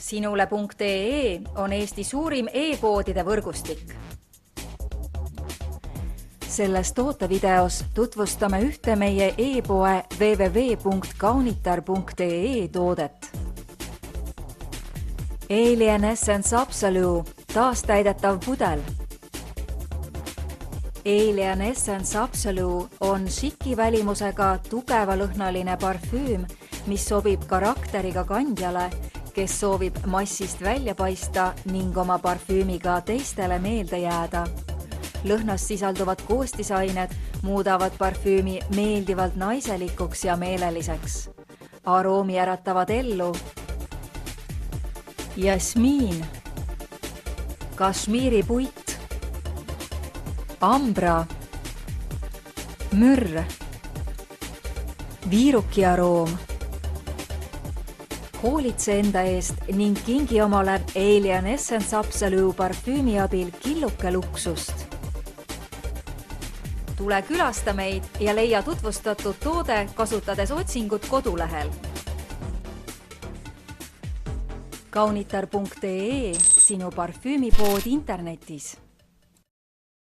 Sinule.ee on Eesti suurim e-poodide võrgustik. Selles tootevideos tutvustame ühte meie e-poe www.kaunitar.ee toodet. Alien Essence Absolute taastäidetav pudel. Alien Essence Absolute on šiki välimusega tugeva lõhnaline parfüüm, mis sobib karakteriga kandjale, kes soovib massist välja paista ning oma parfüümiga teistele meelde jääda. Lõhnas sisalduvad koostisained muudavad parfüümi meeldivalt naiselikuks ja meeleliseks. Aroomi äratavad ellu jasmiin, kašmiiri puit, ambra, mürr, viiruki aroom. Hoolitse enda eest ning kingi omale Alien Essence Absolute parfüümi abil killuke luksust. Tule külasta meid ja leia tutvustatud toode kasutades otsingut kodulehel. Kaunitar.ee, sinu parfüümipood internetis.